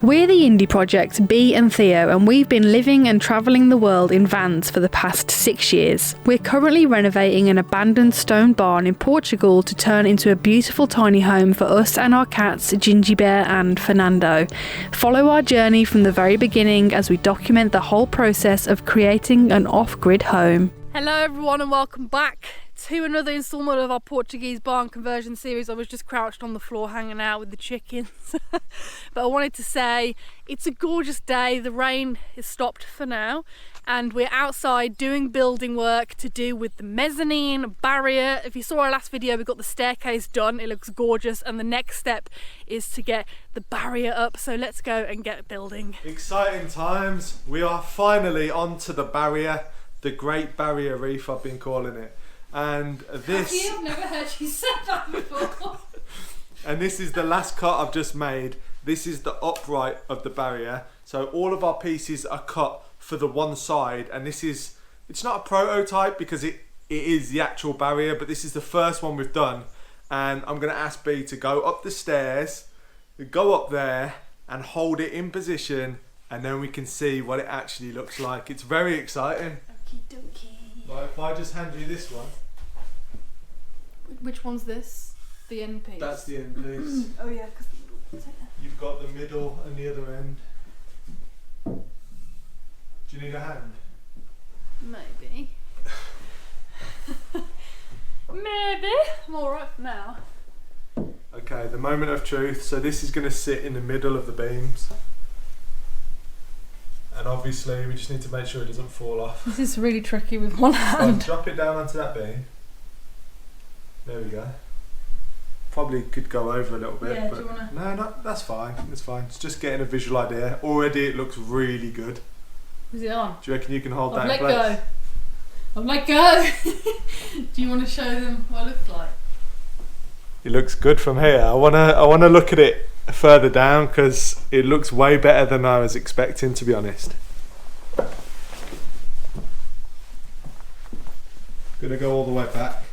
We're the indie project Bee and Theo, and we've been living and travelling the world in vans for the past 6 years. We're currently renovating an abandoned stone barn in Portugal to turn into a beautiful tiny home for us and our cats Ginjey Bear and Furrnando. Follow our journey from the very beginning as we document the whole process of creating an off-grid home. Hello everyone and welcome back to another instalment of our Portuguese barn conversion series. I was just crouched on the floor hanging out with the chickens. But I wanted to say it's a gorgeous day. The rain has stopped for now and we're outside doing building work to do with the mezzanine barrier. If you saw our last video, we got the staircase done. It looks gorgeous and the next step is to get the barrier up. So let's go and get building. Exciting times. We are finally onto the barrier, the Great Barrier Reef I've been calling it. And this... I've never heard you say that before. And this is the last cut I've just made. This is the upright of the barrier. So all of our pieces are cut for the one side, and this is, it's not a prototype because it is the actual barrier, but this is the first one we've done. And I'm going to ask Bee to go up the stairs, go up there and hold it in position, and then we can see what it actually looks like. It's very exciting. Okie dokie. Like if I just hand you this one. Which one's this? The end piece? That's the end piece. Oh yeah, because You've got the middle and the other end. Do you need a hand? maybe. Maybe. I'm alright for now. Okay, the moment of truth. So this is going to sit in the middle of the beams. And obviously we just need to make sure it doesn't fall off. This is really tricky with one hand. Drop it down onto that beam. There we go. Probably could go over a little bit. Yeah, but do you wanna... No, that's fine. It's fine. It's just getting a visual idea. Already it looks really good. Is it on? Do you reckon you can hold that I've in let place? go. I've let go. Do you want to show them what it looks like? It looks good from here. I wanna look at it further down because it looks way better than I was expecting, to be honest. Gonna go all the way back.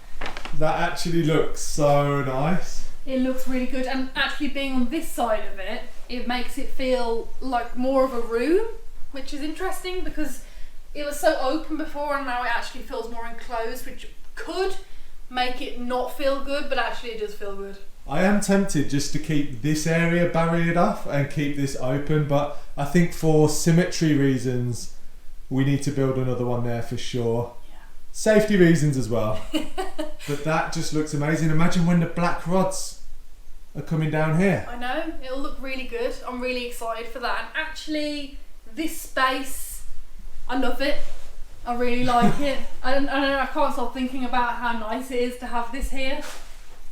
That actually looks so nice. It looks really good, and actually being on this side of it, it makes it feel like more of a room, which is interesting because it was so open before and now it actually feels more enclosed, which could make it not feel good, but actually it does feel good. I am tempted just to keep this area barriered off and keep this open, but I think for symmetry reasons we need to build another one there for sure. Safety reasons as well. But that just looks amazing. Imagine when the black rods are coming down here. I know, it'll look really good. I'm really excited for that. And actually, this space, I love it. I really like it. I can't stop thinking about how nice it is to have this here.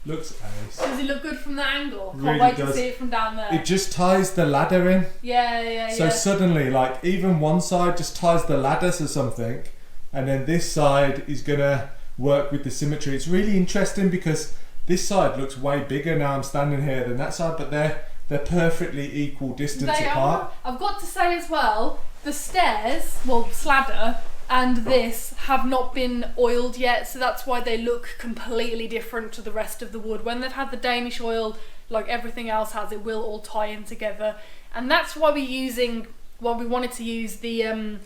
Looks ace. Does it look good from that angle? Can't Really wait does. to see it from down there. It just ties the ladder in. Yeah. So suddenly, like, even one side just ties the ladder to something, and then this side is gonna work with the symmetry. It's really interesting because this side looks way bigger now I'm standing here than that side, but they're perfectly equal distance apart. I've got to say as well, the stairs, well, sladder, and this have not been oiled yet, so that's why they look completely different to the rest of the wood. When they've had the Danish oil, like everything else has, it will all tie in together, and that's why we wanted to use the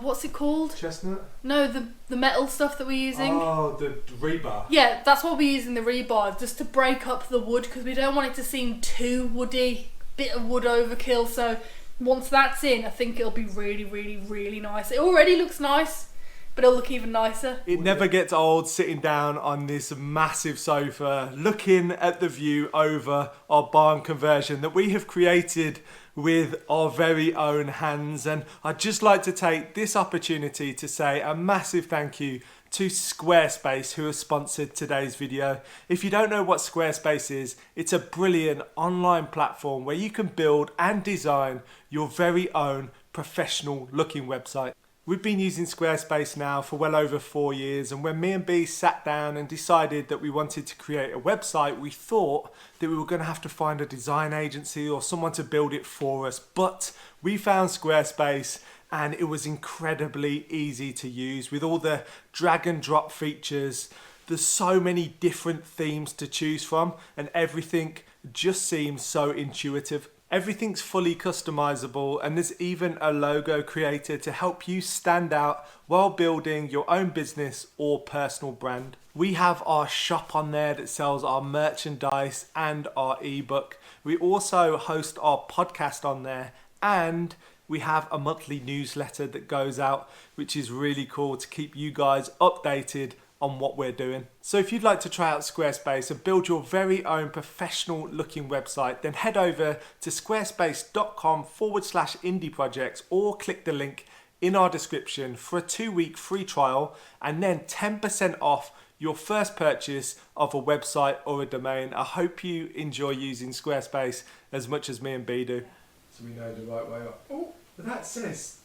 what's it called? Chestnut? No, the metal stuff that we're using. Oh, the rebar. Yeah, that's what we're using, the rebar, just to break up the wood because we don't want it to seem too woody, bit of wood overkill. So once that's in, I think it'll be really, really, really nice. It already looks nice, but it'll look even nicer. It never gets old sitting down on this massive sofa, looking at the view over our barn conversion that we have created with our very own hands. And I'd just like to take this opportunity to say a massive thank you to Squarespace, who have sponsored today's video. If you don't know what Squarespace is, it's a brilliant online platform where you can build and design your very own professional looking website. We've been using Squarespace now for well over 4 years, and when me and Bee sat down and decided that we wanted to create a website, we thought that we were going to have to find a design agency or someone to build it for us, but we found Squarespace and it was incredibly easy to use with all the drag and drop features. There's so many different themes to choose from and everything just seems so intuitive. Everything's fully customizable, and there's even a logo created to help you stand out while building your own business or personal brand. We have our shop on there that sells our merchandise and our ebook. We also host our podcast on there, and we have a monthly newsletter that goes out, which is really cool to keep you guys updated on what we're doing. So if you'd like to try out Squarespace and build your very own professional looking website, then head over to squarespace.com/indieprojects or click the link in our description for a 2-week free trial and then 10% off your first purchase of a website or a domain. I hope you enjoy using Squarespace as much as me and Bee do. So we know the right way up. Oh, but that was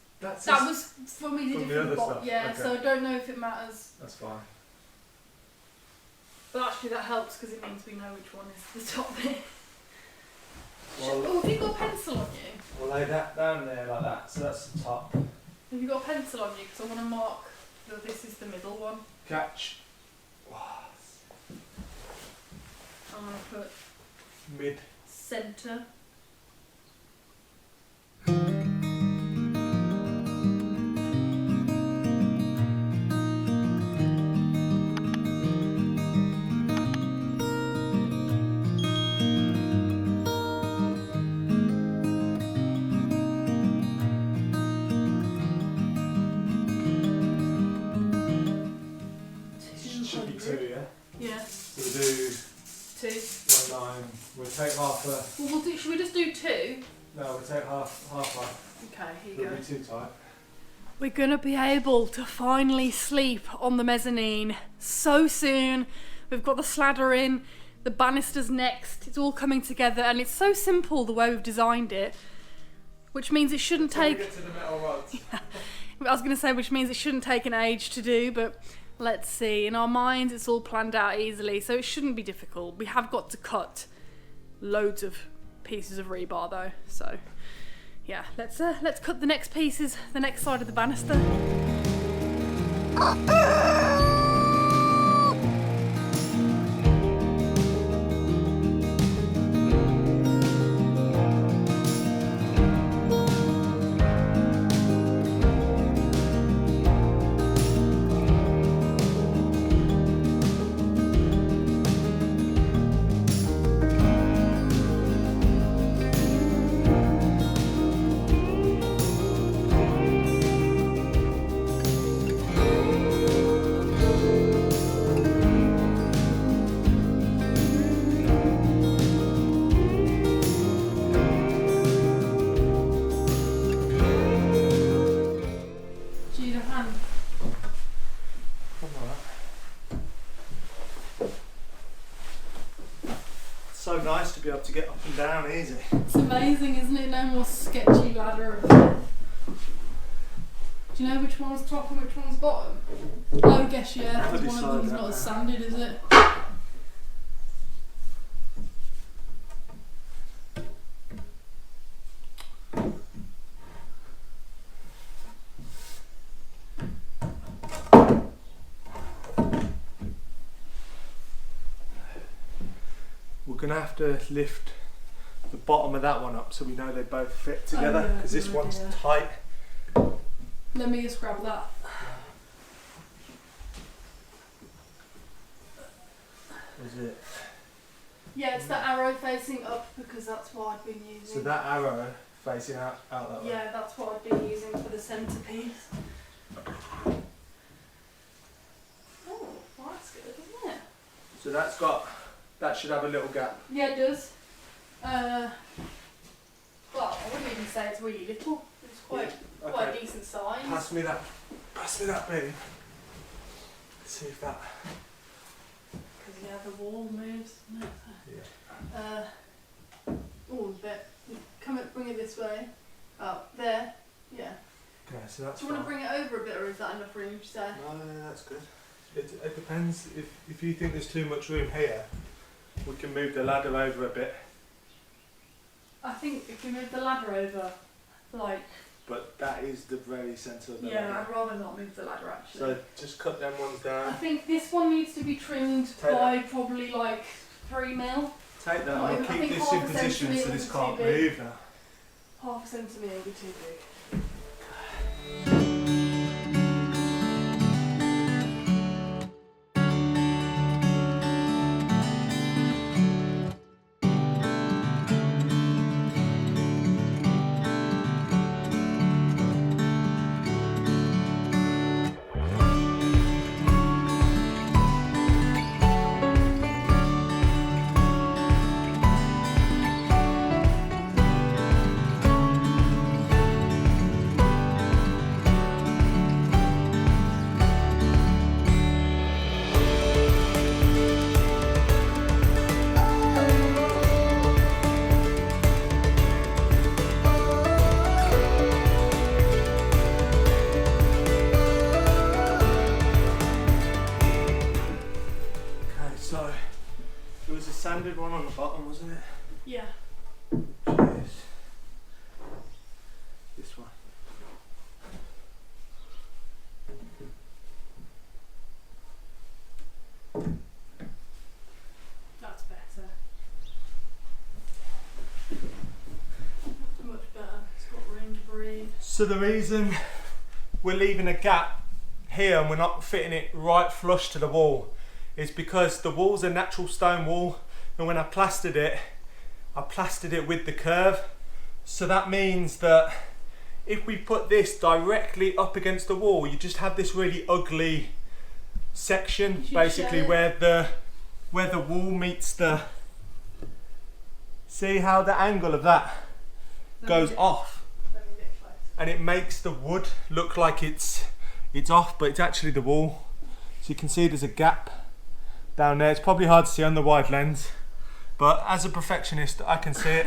from me from the other stuff. Yeah, okay. So I don't know if it matters. That's fine. But actually that helps because it means we know which one is the top bit. Well, have you got a pencil on you? We'll lay that down there like that, so that's the top. Have you got a pencil on you? Because I want to mark that this is the middle one. Catch. I'm going to put Mid. centre. Should be 2, yeah? Yeah. So we'll do 2. 1 9. We'll take half a. Well, should we just do 2? No, we'll take half. Okay, here you It'll go. be too tight. We're going to be able to finally sleep on the mezzanine so soon. We've got the sladder in, the banister's next. It's all coming together, and it's so simple the way we've designed it, which means it shouldn't take. Get to the metal rods. Yeah. I was going to say, which means it shouldn't take an age to do, but let's see. In our minds, it's all planned out easily, so it shouldn't be difficult. We have got to cut loads of pieces of rebar though, so yeah, let's cut the next pieces, the next side of the banister. So nice to be able to get up and down easy. It's amazing, isn't it? No more sketchy ladder of death. Do you know which one's top and which one's bottom? Oh, I guess yeah, because one of them's not as sanded, is it? We're going to have to lift the bottom of that one up so we know they both fit together, because this one's tight. Let me just grab that. Is it? Yeah, it's the arrow facing up because that's what I've been using. So that arrow facing out that way? Yeah, that's what I've been using for the centrepiece. Oh, well, that's good, isn't it? So that should have a little gap. Yeah, it does. Well, I wouldn't even say it's really little. It's quite a decent size. Pass me that beam. Let's see if that. Because yeah, the wall moves. No. Yeah. Oh, a bit. Bring it this way. Oh, there. Yeah. Okay, so that's. Do you want to bring it over a bit, or is that enough room? Say? No, that's good. It depends. If you think there's too much room here, we can move the ladder over a bit. I think if we move the ladder over, like. But that is the very centre of the ladder. ladder. I'd rather not move the ladder actually. So just cut them ones down. I think this one needs to be trimmed by probably like 3 mil. Take that, Oh, and we'll I keep think this half in a position so centimetre this is can't too big. move now. Half a centimetre would be too big. So, there was a sanded one on the bottom, wasn't it? Yeah. Cheers. This one. That's better. Much better. It's got room to breathe. So the reason we're leaving a gap here and we're not fitting it right flush to the wall is because the wall's a natural stone wall, and when I plastered it with the curve. So that means that if we put this directly up against the wall, you just have this really ugly section, basically where the wall meets the. See how the angle of that goes off, and it makes the wood look like it's off, but it's actually the wall. So you can see there's a gap down there. It's probably hard to see on the wide lens, but as a perfectionist I can see it.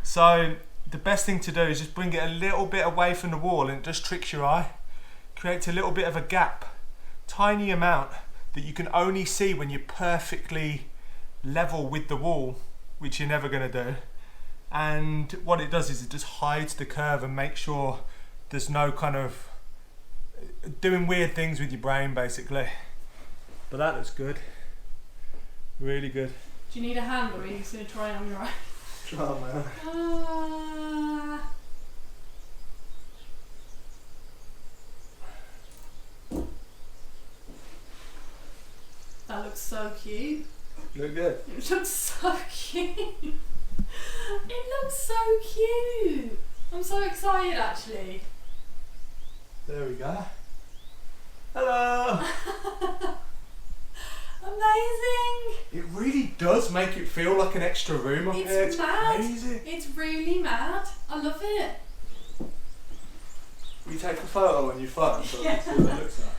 So the best thing to do is just bring it a little bit away from the wall, and it just tricks your eye. Creates a little bit of a gap, tiny amount that you can only see when you're perfectly level with the wall, which you're never going to do. And what it does is it just hides the curve and makes sure there's no kind of doing weird things with your brain, basically. But that looks good, really good. Do you need a hand, or are you just going to try it on your own? Oh man. That looks so cute. Look good. It looks so cute. It looks so cute. I'm so excited, actually. There we go. Hello. Amazing. It really does make it feel like an extra room up here. It's mad. crazy. It's really mad. I love it. Will you take a photo on your phone so I can see what it looks like?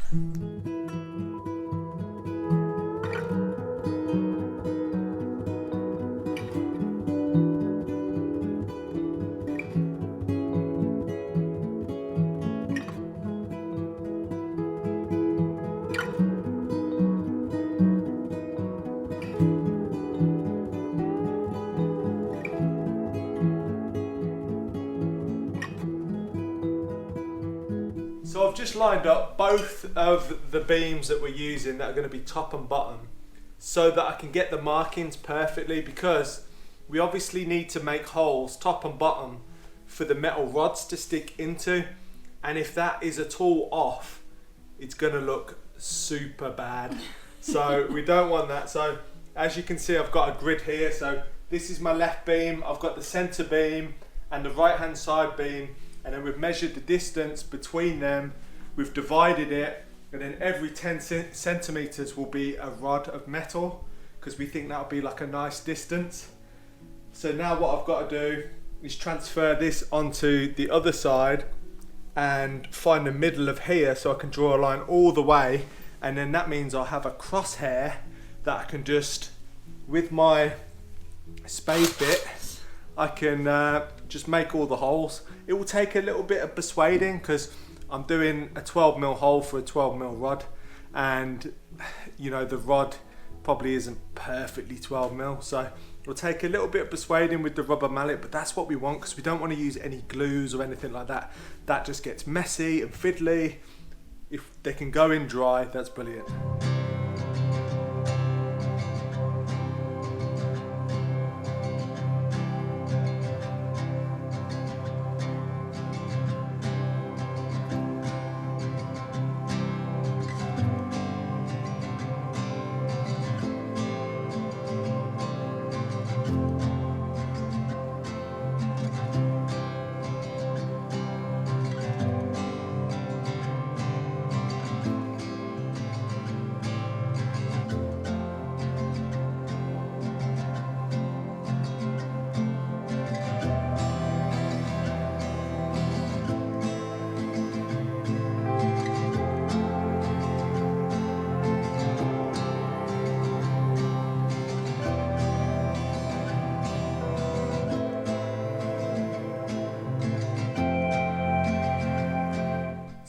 So I've just lined up both of the beams that we're using that are going to be top and bottom so that I can get the markings perfectly, because we obviously need to make holes top and bottom for the metal rods to stick into, and if that is at all off, it's going to look super bad. So we don't want that. So as you can see, I've got a grid here. So this is my left beam, I've got the center beam and the right hand side beam, and then we've measured the distance between them, we've divided it, and then every 10 centimeters will be a rod of metal, because we think that'll be like a nice distance. So now what I've got to do is transfer this onto the other side and find the middle of here so I can draw a line all the way, and then that means I'll have a crosshair that I can just, with my spade bit, I can just make all the holes. It will take a little bit of persuading because I'm doing a 12mm hole for a 12mm rod, and you know the rod probably isn't perfectly 12mm, so it'll take a little bit of persuading with the rubber mallet, but that's what we want because we don't want to use any glues or anything like that. That just gets messy and fiddly. If they can go in dry, that's brilliant.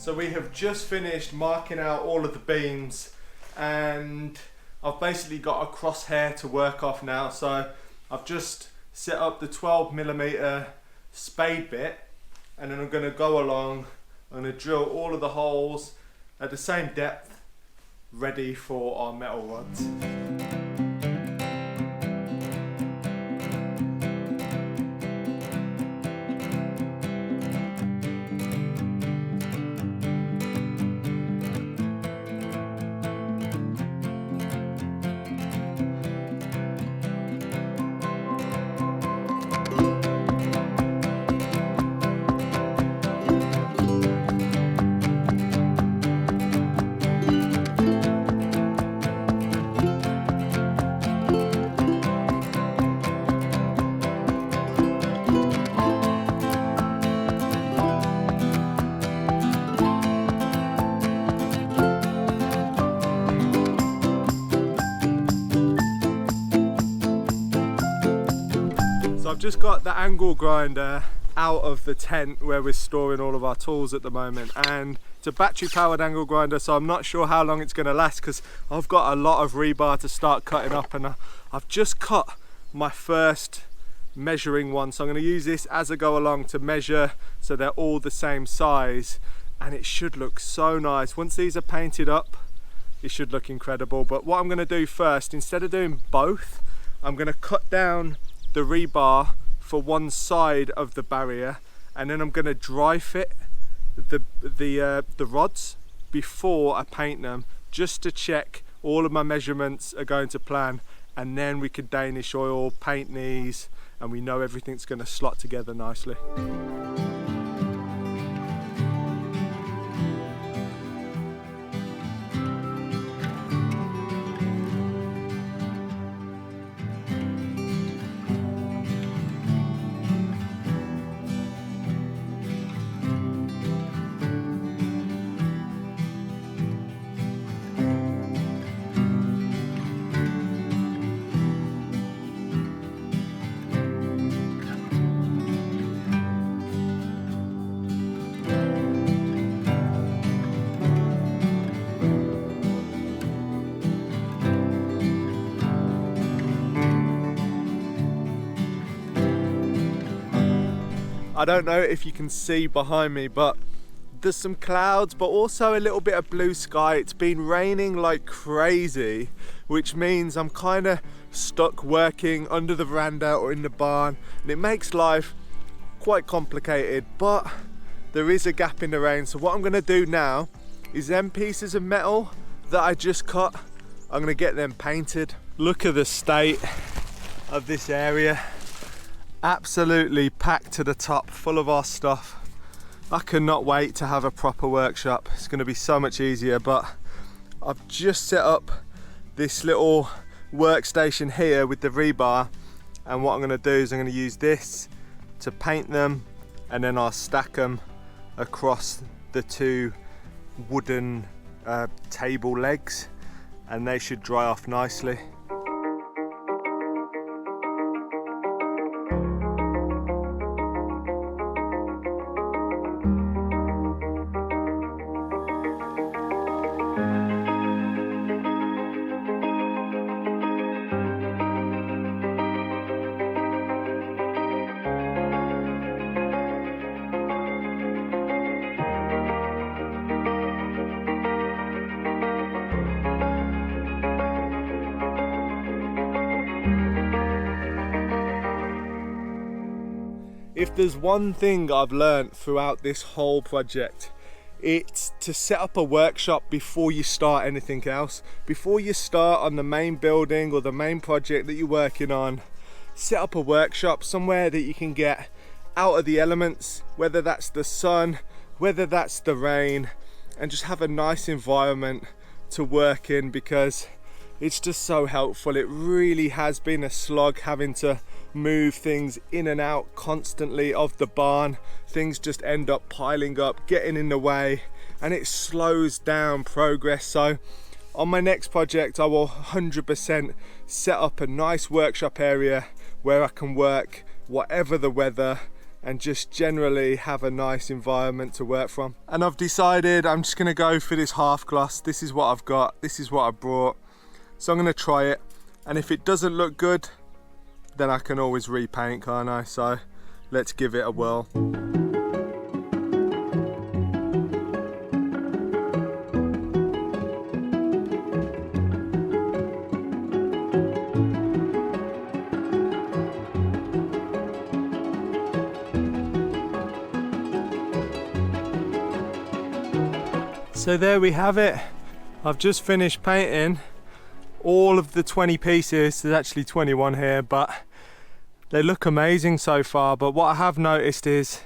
So we have just finished marking out all of the beams, and I've basically got a crosshair to work off now. So I've just set up the 12mm spade bit, and then I'm going to go along, I'm going to drill all of the holes at the same depth, ready for our metal rods. I've just got the angle grinder out of the tent where we're storing all of our tools at the moment, and it's a battery powered angle grinder, so I'm not sure how long it's going to last because I've got a lot of rebar to start cutting up, and I've just cut my first measuring one, so I'm going to use this as I go along to measure so they're all the same size, and it should look so nice. Once these are painted up, it should look incredible. But what I'm going to do first, instead of doing both, I'm going to cut down the rebar for one side of the barrier, and then I'm going to dry fit the rods before I paint them, just to check all of my measurements are going to plan, and then we can Danish oil paint these and we know everything's going to slot together nicely. I don't know if you can see behind me, but there's some clouds, but also a little bit of blue sky. It's been raining like crazy, which means I'm kind of stuck working under the veranda or in the barn, and it makes life quite complicated, but there is a gap in the rain. So what I'm going to do now is them pieces of metal that I just cut, I'm going to get them painted. Look at the state of this area. Absolutely packed to the top, full of our stuff. I cannot wait to have a proper workshop. It's going to be so much easier. But I've just set up this little workstation here with the rebar, and what I'm going to do is I'm going to use this to paint them, and then I'll stack them across the two wooden table legs, and they should dry off nicely. If there's one thing I've learned throughout this whole project, it's to set up a workshop before you start anything else. Before you start on the main building or the main project that you're working on, set up a workshop somewhere that you can get out of the elements, whether that's the sun, whether that's the rain, and just have a nice environment to work in, because it's just so helpful. It really has been a slog having to move things in and out constantly of the barn. Things just end up piling up, getting in the way, and it slows down progress. So on my next project, I will 100% set up a nice workshop area where I can work whatever the weather, and just generally have a nice environment to work from. And I've decided I'm just gonna go for this half gloss. This is what I've got, this is what I brought. So I'm gonna try it, and if it doesn't look good, then I can always repaint, can't I? So let's give it a whirl. So there we have it. I've just finished painting all of the 20 pieces. There's actually 21 here, but they look amazing so far. But what I have noticed is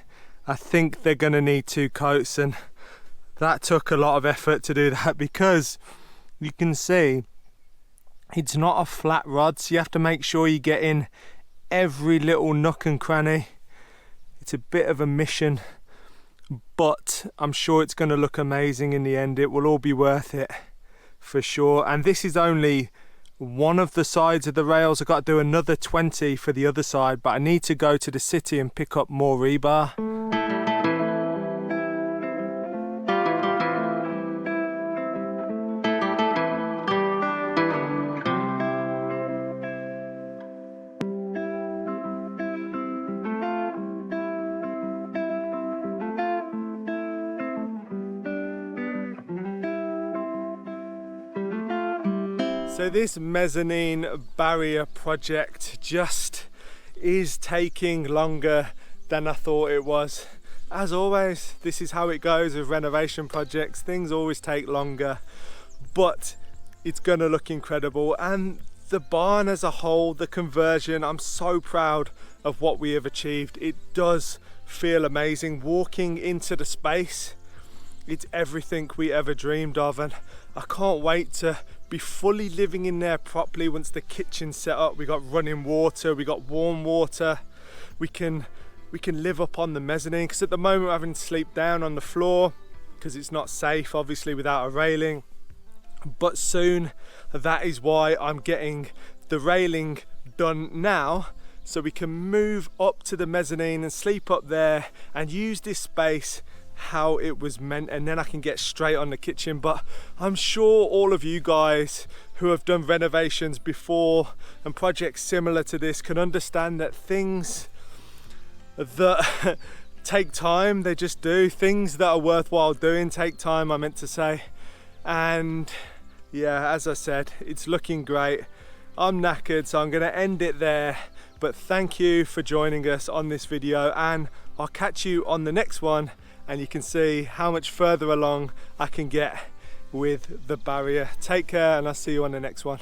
I think they're gonna need 2 coats, and that took a lot of effort to do that, because you can see it's not a flat rod, so you have to make sure you get in every little nook and cranny. It's a bit of a mission, but I'm sure it's going to look amazing in the end. It will all be worth it for sure. And this is only one of the sides of the rails. I've got to do another 20 for the other side, but I need to go to the city and pick up more rebar. So this mezzanine barrier project just is taking longer than I thought it was. As always, this is how it goes with renovation projects. Things always take longer, but it's gonna look incredible. And the barn as a whole, the conversion, I'm so proud of what we have achieved. It does feel amazing. Walking into the space, it's everything we ever dreamed of, and I can't wait to be fully living in there properly once the kitchen's set up. We got running water, we got warm water. We can live up on the mezzanine, because at the moment we're having to sleep down on the floor because it's not safe, obviously, without a railing. But soon, that is why I'm getting the railing done now, so we can move up to the mezzanine and sleep up there and use this space how it was meant, and then I can get straight on the kitchen. But I'm sure all of you guys who have done renovations before and projects similar to this can understand that things that take time, they just do. Things that are worthwhile doing take time, I meant to say. And yeah, as I said, it's looking great. I'm knackered, so I'm gonna end it there. But thank you for joining us on this video, and I'll catch you on the next one, and you can see how much further along I can get with the barrier. Take care, and I'll see you on the next one.